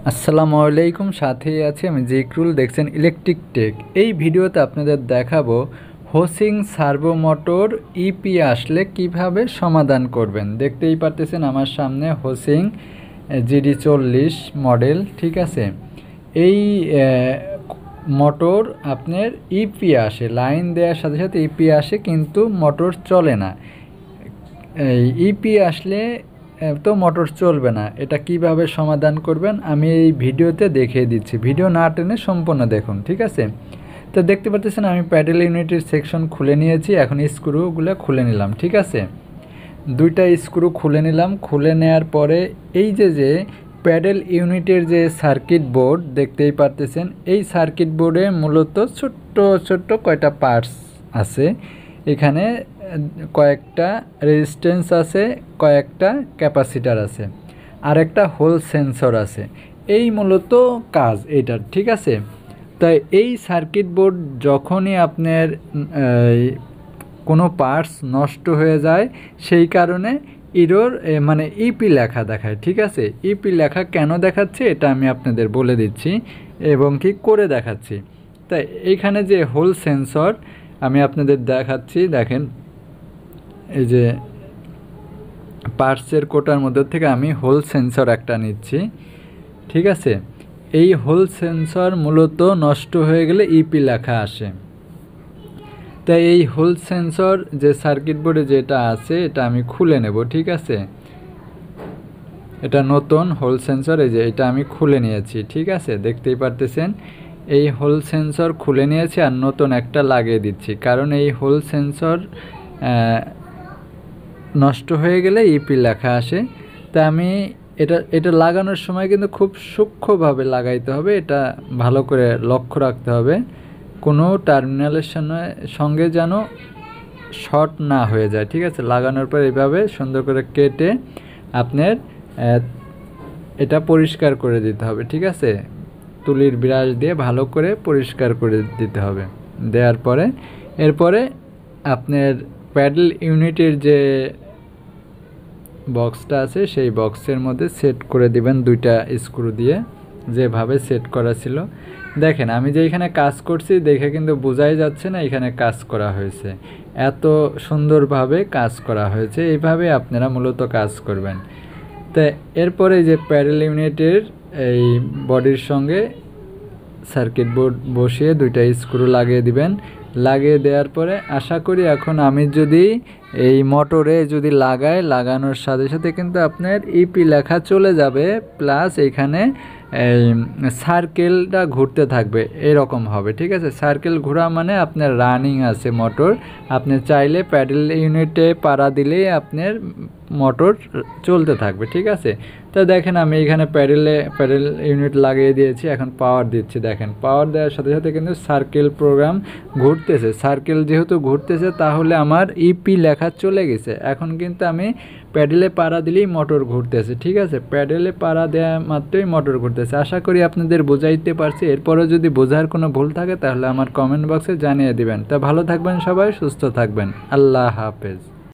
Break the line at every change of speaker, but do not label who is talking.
আসসালামু আলাইকুম, সাথেই আছি আমি জিকরুল। দেখছেন ইলেকট্রিক টেক। এই ভিডিওতে আপনাদের দেখাবো হোসিং সার্ভো মোটর ইপি আসলে কিভাবে সমাধান করবেন। দেখতেই পারতেছেন আমার সামনে হোসিং GD40 মডেল, ঠিক আছে। এই মোটর আপনার ইপি আসে, লাইন দেওয়ার সাথে সাথে ইপি আসে, কিন্তু মোটর চলে না। এই ইপি আসলে তো মোটর চলবে না। এটা কিভাবে সমাধান করবেন আমি এই ভিডিওতে দেখিয়ে দিচ্ছি। ভিডিও না টেনে সম্পূর্ণ দেখুন, ঠিক আছে। তো দেখতে পাচ্ছেন আমি প্যাডেল ইউনিটের সেকশন খুলে নিয়েছি। এখন স্ক্রুগুলো খুলে নিলাম, ঠিক আছে। দুইটা স্ক্রু খুলে নিলাম। খুলে নেওয়ার পরে এই যে প্যাডেল ইউনিটের যে সার্কিট বোর্ড দেখতেই পারতেছেন, এই সার্কিট বোর্ডে মূলত ছোট্ট ছোট্ট কয়টা পার্টস আছে। এখানে কয়েকটা রেজিস্ট্যান্স আছে, কয়েকটা ক্যাপাসিটার আছে, আর একটা হোল সেন্সর আছে। এই মূলত কাজ এটার, ঠিক আছে। তাই এই সার্কিট বোর্ড যখনই আপনার কোনো পার্টস নষ্ট হয়ে যায়, সেই কারণে ইরোর মানে ইপি লেখা দেখায়, ঠিক আছে। ইপি লেখা কেন দেখাচ্ছে এটা আমি আপনাদের বলে দিচ্ছি এবং কি করে দেখাচ্ছি। তাই এইখানে যে হোল সেন্সর আমি আপনাদের দেখাচ্ছি, দেখেন এই যে পার্টসের কোটার মধ্যে থেকে আমি হোল সেন্সর একটা নিচ্ছি, ঠিক আছে। এই হোল সেন্সর মূলত নষ্ট হয়ে গেলে ইপি লেখা আসে। তাই এই হোল সেন্সর যে সার্কিট বোর্ডে যেটা আছে এটা আমি খুলে নেব, ঠিক আছে। এটা নতুন হোল সেন্সর, এই যে এটা আমি খুলে নিয়েছি, ঠিক আছে। দেখতেই পারতেছেন এই হোল সেন্সর খুলে নিয়েছি আর নতুন একটা লাগিয়ে দিচ্ছি, কারণ এই হোল সেন্সর নষ্ট হয়ে গেলে ইপি লেখা আসে। তা আমি এটা লাগানোর সময় কিন্তু খুব সূক্ষ্মভাবে লাগাইতে হবে। এটা ভালো করে লক্ষ্য রাখতে হবে কোনো টার্মিনালের সঙ্গে যেন শর্ট না হয়ে যায়, ঠিক আছে। লাগানোর পর এইভাবে সুন্দর করে কেটে আপনার এটা পরিষ্কার করে দিতে হবে, ঠিক আছে। তুলির ব্রাশ দিয়ে ভালো করে পরিষ্কার করে দিতে হবে। দেওয়ার পরে এরপরে আপনার প্যাডেল ইউনিটের যে বক্সটা আছে সেই বক্সের মধ্যে সেট করে দিবেন দুইটা স্ক্রু দিয়ে, যেভাবে সেট করা ছিল। দেখেন আমি যে এখানে কাজ করছি দেখে কিন্তু বোঝাই যাচ্ছে না এখানে কাজ করা হয়েছে। এত সুন্দরভাবে কাজ করা হয়েছে। এইভাবে আপনারা মূলত কাজ করবেন। তো এরপরে যে প্যাডেল ইউনিটের এই বডির সঙ্গে সার্কিট বোর্ড বসিয়ে দুইটা স্ক্রু লাগিয়ে দিবেন। লাগিয়ে দেওয়ার পরে আশা করি এখন আমি যদি এই মোটরে যদি লাগানোর সাথে সাথে কিন্তু আপনার ইপি লেখা চলে যাবে, প্লাস এইখানে এই সার্কেলটা ঘুরতে থাকবে, এরকম হবে, ঠিক আছে। সার্কেল ঘোরা মানে আপনার রানিং আছে মোটর। আপনি চাইলে প্যাডেল ইউনিটে পাড়া দিলেই আপনার মোটর চলতে থাকবে, ঠিক আছে। তো দেখেন আমি এখানে প্যাডেল ইউনিট লাগিয়ে দিয়েছি, এখন পাওয়ার দিচ্ছি। দেখেন পাওয়ার দেওয়ার সাথে সাথে কিন্তু সার্কেল প্রোগ্রাম ঘুরতেছে। সার্কেল যেহেতু ঘুরতেছে তাহলে আমার ইপি লেখা চলে গেছে। এখন কিন্তু আমি প্যাডেলে পাড়া দিলেই মোটর ঘুরতেছে, ঠিক আছে। প্যাডেলে পাড়া দেওয়া মাত্রই মোটর ঘুরতেছে। আশা করি আপনাদের বোঝাইতে পারছি। এরপরে যদি বোঝার কোনো ভুল থাকে তাহলে আমার কমেন্ট বক্সে জানিয়ে দিবেন। তা ভালো থাকবেন সবাই, সুস্থ থাকবেন। আল্লাহ হাফেজ।